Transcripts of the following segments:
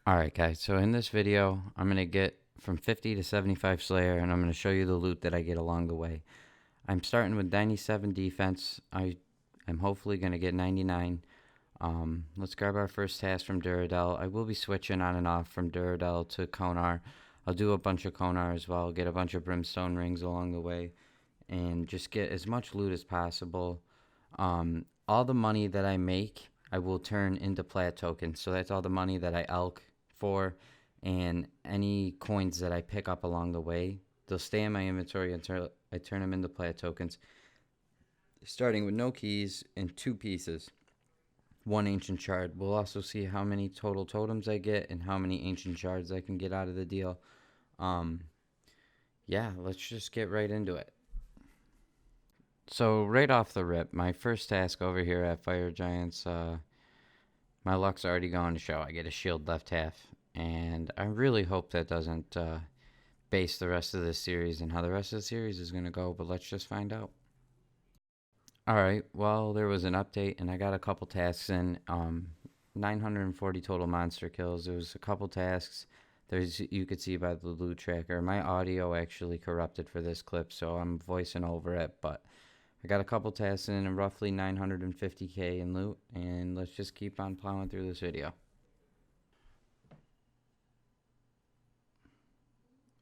Alright guys, so in this video, I'm going to get from 50 to 75 Slayer, and I'm going to show you the loot that I get along the way. I'm starting with 97 defense. I am hopefully going to get 99. Let's grab our first task from Duradel. I will be switching on and off from Duradel to Konar. I'll do a bunch of Konar as well, get a bunch of Brimstone rings along the way, and just get as much loot as possible. All the money that I make, I will turn into plat tokens. So that's all the money that I elk for, and any coins that I pick up along the way, they'll stay in my inventory until I turn them into plat tokens. Starting with no keys and 2 pieces, 1 ancient shard. We'll also see how many total totems I get and how many ancient shards I can get out of the deal. Yeah, let's just get right into it. So right off the rip, my first task over here at Fire Giants, my luck's already going to show. I get a shield left half, and I really hope that doesn't base the rest of this series and how the rest of the series is going to go, but let's just find out. Alright, well, there was an update, and I got a couple tasks in. 940 total monster kills. There was a couple tasks. You could see by the loot tracker. My audio actually corrupted for this clip, so I'm voicing over it, but I got a couple tasks in and roughly 950k in loot, and let's just keep on plowing through this video.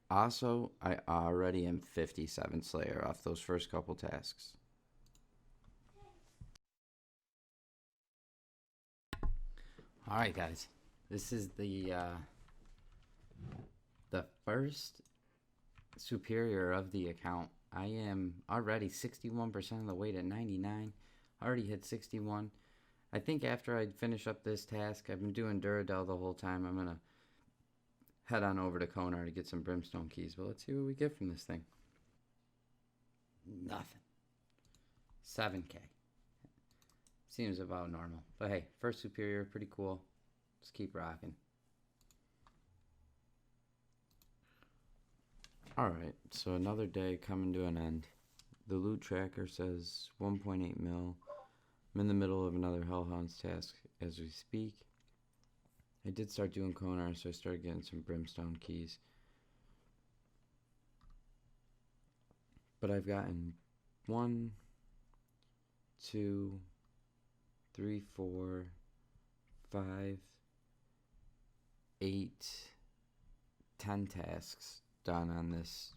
Also, I already am 57 Slayer off those first couple tasks. Alright guys, this is the first superior of the account. I am already 61% of the way to 99. I already hit 61. I think after I finish up this task, I've been doing Duradel the whole time. I'm going to head on over to Konar to get some Brimstone keys. But let's see what we get from this thing. Nothing. 7k. Seems about normal. But hey, first superior, pretty cool. Let's keep rocking. Alright, so another day coming to an end. The loot tracker says 1.8 mil. I'm in the middle of another Hellhounds task as we speak. I did start doing Konar, so I started getting some Brimstone keys. But I've gotten 1, 2, 3, 4, 5, 8, 10 tasks done on this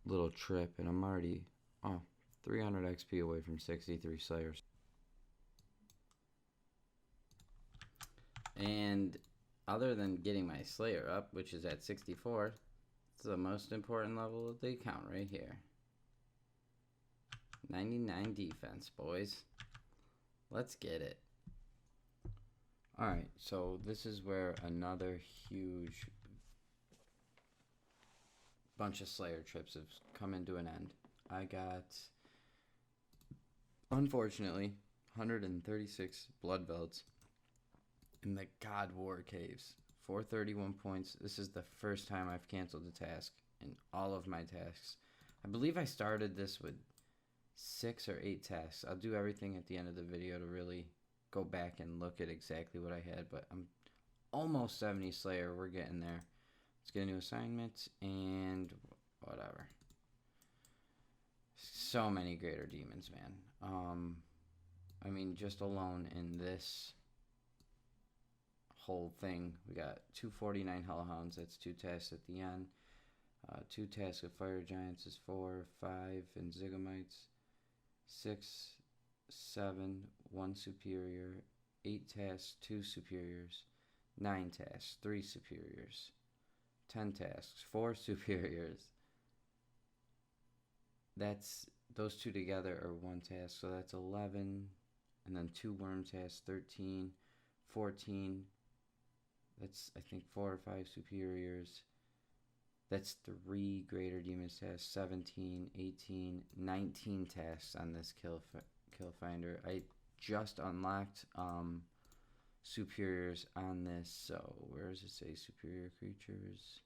little trip, and I'm already 300 XP away from 63 Slayers. And other than getting my Slayer up, which is at 64, it's the most important level of the account right here. 99 defense, boys. Let's get it. Alright, so this is where another huge bunch of Slayer trips have come into an end. I got, unfortunately, 136 blood velds in the God War Caves. 431 points. This is the first time I've canceled a task in all of my tasks. I believe I started this with 6 or 8 tasks. I'll do everything at the end of the video to really go back and look at exactly what I had, but I'm almost 70 Slayer. We're getting there. Let's get a new assignment and whatever. So many greater demons, man. I mean, just alone in this whole thing, we got 249 Hellhounds. That's 2 tasks at the end. 2 tasks of Fire Giants is 4, 5, and Zygamites. 6, 7, 1 superior. 8 tasks, 2 superiors. 9 tasks, 3 superiors. 10 tasks, 4 superiors. That's, those 2 together are 1 task, so that's 11. And then 2 worm tasks, 13, 14. That's, I think, 4 or 5 superiors. That's 3 greater demons tasks, 17, 18, 19 tasks on this kill finder. I just unlocked superiors on this, so where does it say superior creatures?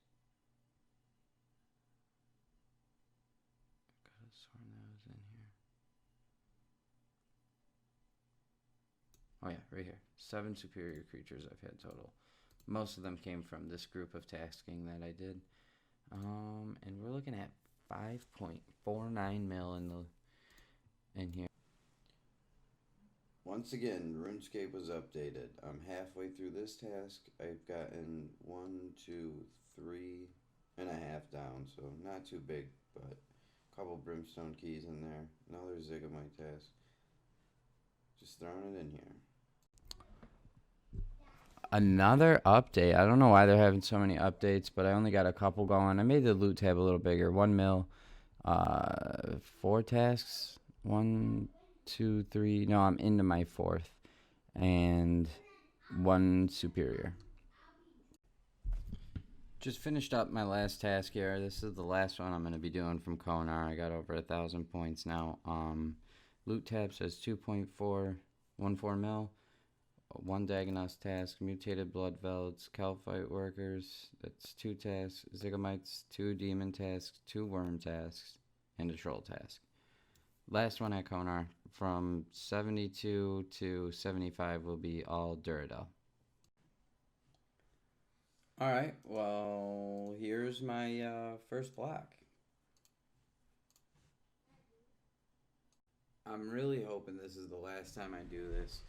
I could have sworn that was in here. Oh yeah, right here. 7 superior creatures I've had total. Most of them came from this group of tasking that I did. And we're looking at 5.49 mil in here. Once again, RuneScape was updated. I'm halfway through this task. I've gotten 1, 2, 3.5 down, so not too big, but a couple brimstone keys in there. Another Ziggamite task. Just throwing it in here. Another update. I don't know why they're having so many updates, but I only got a couple going. I made the loot tab a little bigger. 1 mil, 4 tasks. 1, 2, 3. No, I'm into my 4th, and 1 superior. Just finished up my last task here. This is the last one I'm going to be doing from Konar. I got over 1,000 points now. Loot tab says 2.414 mil. 1 Dagonos task, mutated blood velds, Calphite workers, that's 2 tasks, Ziggamites, 2 demon tasks, 2 worm tasks, and a troll task. Last one at Konar, from 72 to 75 will be all Duradel. Alright, well, here's my first block. I'm really hoping this is the last time I do this.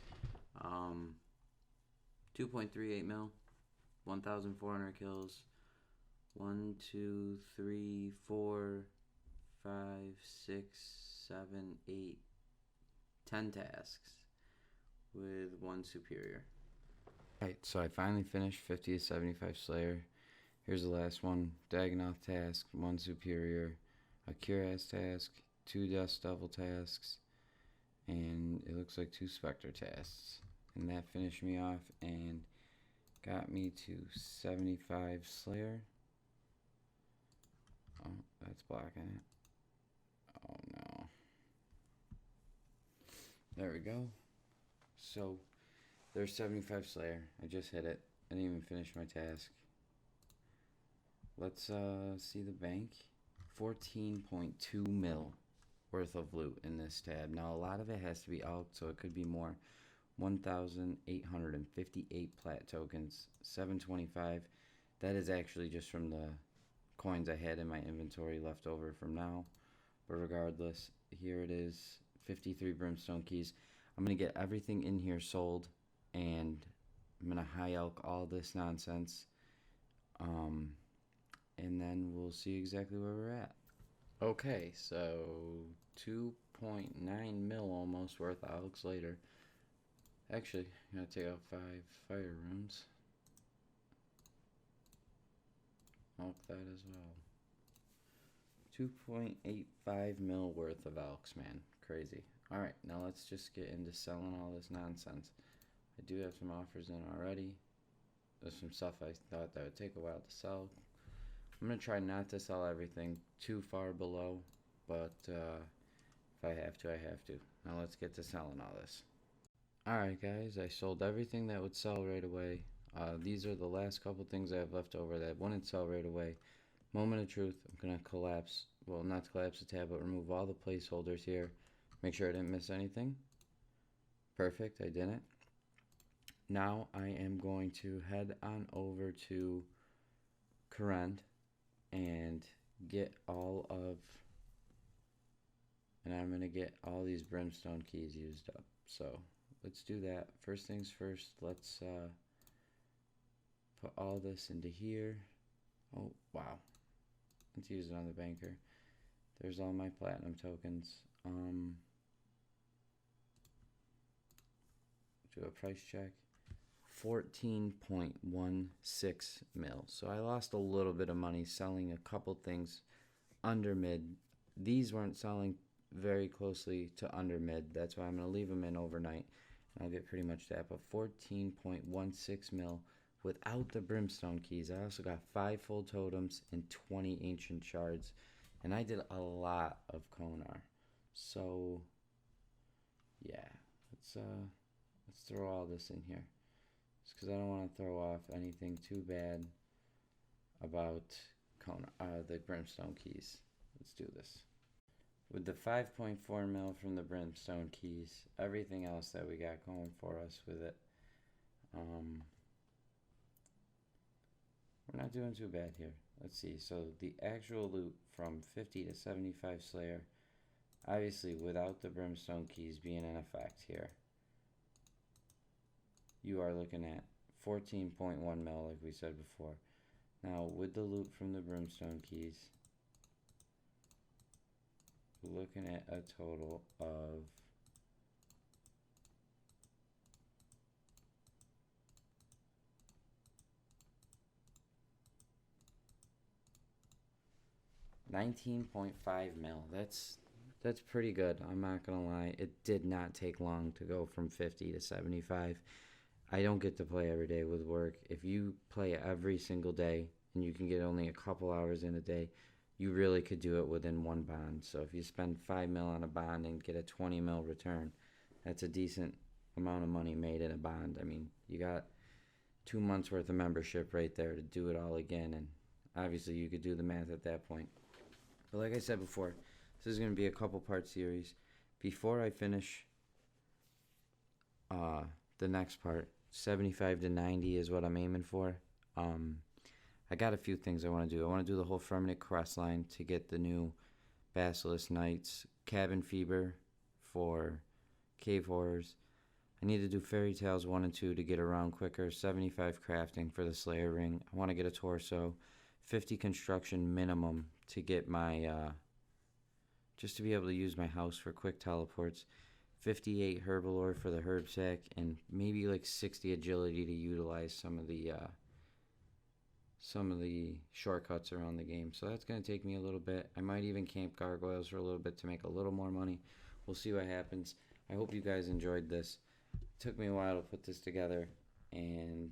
2.38 mil, 1,400 kills, 1, 2, 3, 4, 5, 6, 7, 8, 10 tasks with 1 superior. Alright, so I finally finished 50 to 75 Slayer. Here's the last one, Dagonoth task, 1 superior, a Cuirass task, 2 Dust Devil tasks, and it looks like 2 Spectre tasks. And that finished me off and got me to 75 Slayer. Oh, that's blocking it. Oh no. There we go. So there's 75 Slayer. I just hit it. I didn't even finish my task. Let's see the bank. 14.2 mil worth of loot in this tab. Now a lot of it has to be out, so it could be more. 1,858 plat tokens, 725. That is actually just from the coins I had in my inventory left over from now. But regardless, here it is, 53 brimstone keys. I'm going to get everything in here sold, and I'm going to high elk all this nonsense. And then we'll see exactly where we're at. Okay, so 2.9 mil almost worth of elks later. Actually, I'm going to take out 5 fire runes. Elk that as well. 2.85 mil worth of elks, man. Crazy. Alright, now let's just get into selling all this nonsense. I do have some offers in already. There's some stuff I thought that would take a while to sell. I'm going to try not to sell everything too far below, but if I have to, I have to. Now let's get to selling all this. Alright guys, I sold everything that would sell right away. These are the last couple things I have left over that wouldn't sell right away. Moment of truth, I'm going to collapse, well not collapse the tab, but remove all the placeholders here. Make sure I didn't miss anything. Perfect, I didn't. Now I am going to head on over to Current and get all of, and I'm going to get all these brimstone keys used up. So let's do that. First things first, let's put all this into here. Oh, wow. Let's use it on the banker. There's all my platinum tokens. Do a price check. 14.16 mil. So I lost a little bit of money selling a couple things under mid. These weren't selling very closely to under mid. That's why I'm going to leave them in overnight. And I'll get pretty much that. But 14.16 mil without the brimstone keys. I also got 5 full totems and 20 ancient shards. And I did a lot of Konar. So yeah, let's throw all this in here. Because I don't want to throw off anything too bad about the brimstone keys. Let's do this. With the 5.4 mil from the brimstone keys, everything else that we got going for us with it, not doing too bad here. Let's see. So the actual loot from 50 to 75 Slayer, obviously without the Brimstone keys being in effect here, you are looking at 14.1 mil like we said before. Now with the loot from the Brimstone keys, we're looking at a total of $19.5 mil. That's pretty good. I'm not gonna lie. It did not take long to go from 50 to 75. I don't get to play every day with work. If you play every single day and you can get only a couple hours in a day, you really could do it within one bond. So if you spend 5 mil on a bond and get a 20 mil return, that's a decent amount of money made in a bond. I mean, you got 2 months worth of membership right there to do it all again, and obviously you could do the math at that point. But like I said before, this is going to be a couple part series. Before I finish the next part, 75 to 90 is what I'm aiming for. I got a few things I want to do. I want to do the whole Firmament Crest line to get the new Basilisk Knights, Cabin Fever for Cave Horrors. I need to do Fairy Tales 1 and 2 to get around quicker, 75 crafting for the Slayer Ring. I want to get a torso, 50 construction minimum to get my, just to be able to use my house for quick teleports, 58 Herbalore for the herb sack, and maybe like 60 agility to utilize some of the shortcuts around the game. So that's going to take me a little bit. I might even camp gargoyles for a little bit to make a little more money. We'll see what happens. I hope you guys enjoyed this. It took me a while to put this together, and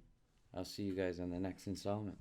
I'll see you guys on the next installment.